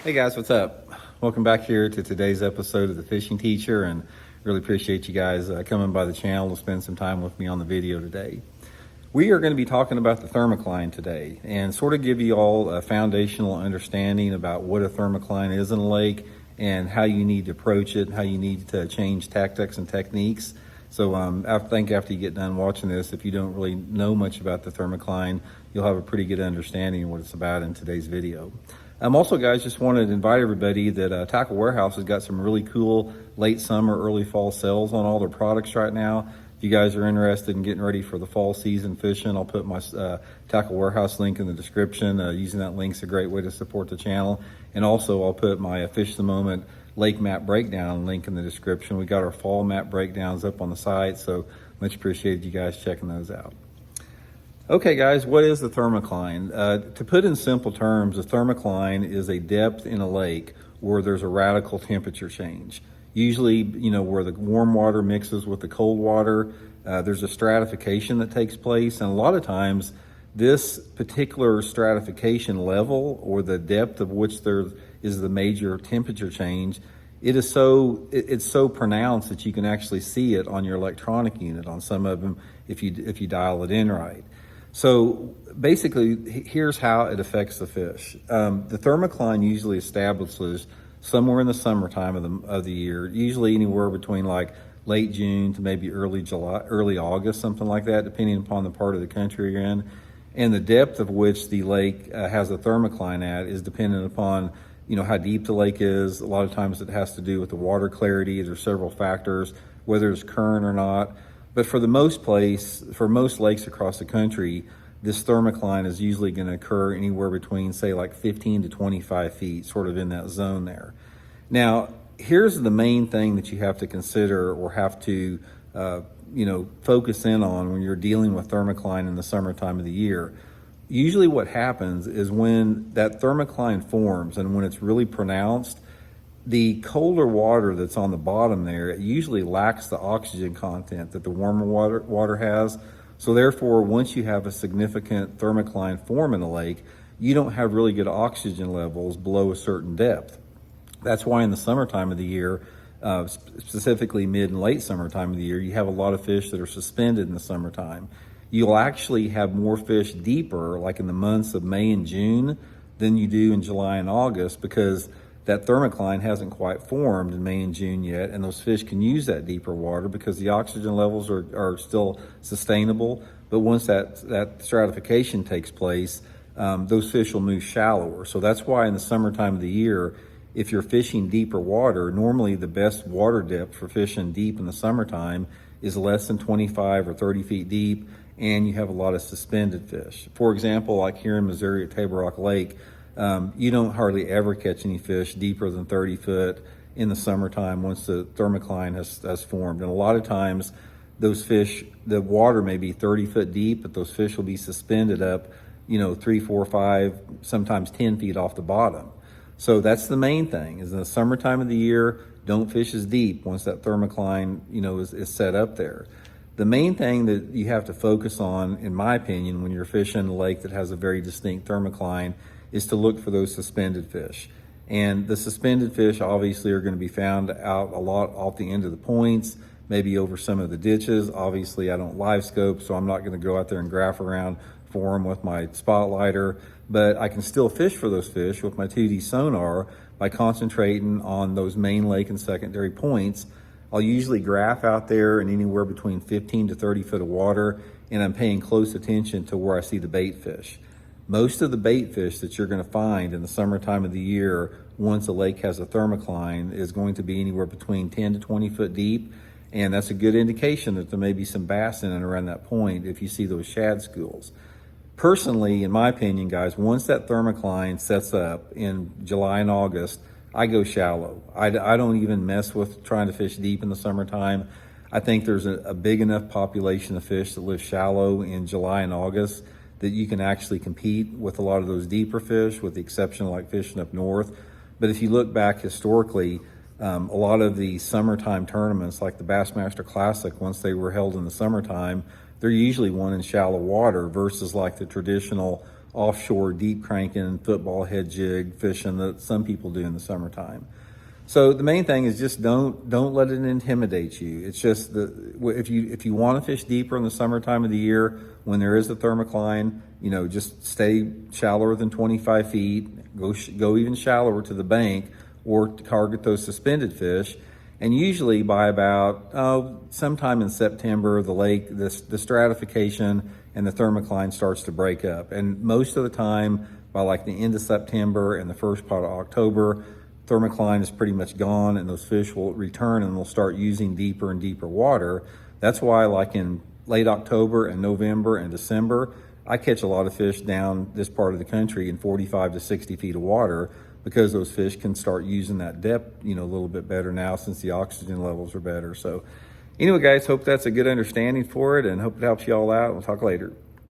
Hey guys, what's up? Welcome back here to today's episode of The Fishing Teacher, and really appreciate you guys coming by the channel to spend some time with me on the video today. We are going to be talking about the thermocline today and sort of give you all a foundational understanding about what a thermocline is in a lake and how you need to approach it, how you need to change tactics and techniques. So I think after you get done watching this, if you don't really know much about the thermocline, you'll have a pretty good understanding of what it's about in today's video. Also, guys, just wanted to invite everybody that Tackle Warehouse has got some really cool late summer, early fall sales on all their products right now. If you guys are interested in getting ready for the fall season fishing, I'll put my Tackle Warehouse link in the description. Using that link is a great way to support the channel. And also, I'll put my Fish the Moment lake map breakdown link in the description. We got our fall map breakdowns up on the site, so much appreciated you guys checking those out. Okay guys, what is the thermocline? To put in simple terms, a thermocline is a depth in a lake where there's a radical temperature change. Usually, where the warm water mixes with the cold water, there's a stratification that takes place, and a lot of times this particular stratification level, or the depth of which there is the major temperature change, it's so pronounced that you can actually see it on your electronic unit on some of them if you dial it in right. So basically, here's how it affects the fish. The thermocline usually establishes somewhere in the summertime of the year, usually anywhere between like late June to maybe early August, something like that, depending upon the part of the country you're in. And the depth of which the lake has a thermocline at is dependent upon how deep the lake is. A lot of times it has to do with the water clarity. There's several factors, whether it's current or not. But for most lakes across the country, this thermocline is usually going to occur anywhere between, say, like 15 to 25 feet, sort of in that zone there. Now, here's the main thing that you have to consider or have to, focus in on when you're dealing with thermocline in the summertime of the year. Usually what happens is when that thermocline forms and when it's really pronounced, the colder water that's on the bottom there, it usually lacks the oxygen content that the warmer water has. So therefore, once you have a significant thermocline form in the lake, you don't have really good oxygen levels below a certain depth. That's why in the summertime of the year, specifically mid and late summertime of the year, you have a lot of fish that are suspended in the summertime. You'll actually have more fish deeper, like in the months of May and June, than you do in July and August, because that thermocline hasn't quite formed in May and June yet, and those fish can use that deeper water because the oxygen levels are still sustainable. But once that stratification takes place, those fish will move shallower. So that's why in the summertime of the year, if you're fishing deeper water, normally the best water depth for fishing deep in the summertime is less than 25 or 30 feet deep, and you have a lot of suspended fish. For example, like here in Missouri at Table Rock Lake, you don't hardly ever catch any fish deeper than 30 foot in the summertime once the thermocline has formed. And a lot of times those fish, the water may be 30 foot deep, but those fish will be suspended up, 3, 4, 5, sometimes 10 feet off the bottom. So that's the main thing, is in the summertime of the year, don't fish as deep once that thermocline, is set up there. The main thing that you have to focus on, in my opinion, when you're fishing a lake that has a very distinct thermocline, is to look for those suspended fish. And the suspended fish obviously are going to be found out a lot off the end of the points, maybe over some of the ditches. Obviously, I don't live scope, so I'm not going to go out there and graph around for them with my spotlighter, but I can still fish for those fish with my 2D sonar by concentrating on those main lake and secondary points. I'll usually graph out there in anywhere between 15 to 30 foot of water, and I'm paying close attention to where I see the bait fish. Most of the bait fish that you're going to find in the summertime of the year, once a lake has a thermocline, is going to be anywhere between 10 to 20 foot deep, and that's a good indication that there may be some bass in and around that point if you see those shad schools. Personally, in my opinion, guys, once that thermocline sets up in July and August, I go shallow. I don't even mess with trying to fish deep in the summertime. I think there's a big enough population of fish that live shallow in July and August that you can actually compete with a lot of those deeper fish, with the exception of like fishing up north. But if you look back historically, a lot of the summertime tournaments, like the Bassmaster Classic, once they were held in the summertime, they're usually won in shallow water versus like the traditional offshore deep cranking, football head jig fishing that some people do in the summertime. So the main thing is just don't let it intimidate you. It's just if you want to fish deeper in the summertime of the year when there is a thermocline, just stay shallower than 25 feet. Go even shallower to the bank or target those suspended fish. And usually by about sometime in September, the stratification and the thermocline starts to break up. And most of the time, by like the end of September and the first part of October, thermocline is pretty much gone, and those fish will return and they'll start using deeper and deeper water. That's why, like in late October and November and December, I catch a lot of fish down this part of the country in 45 to 60 feet of water, because those fish can start using that depth, a little bit better now since the oxygen levels are better. So anyway, guys, hope that's a good understanding for it, and hope it helps you all out. We'll talk later.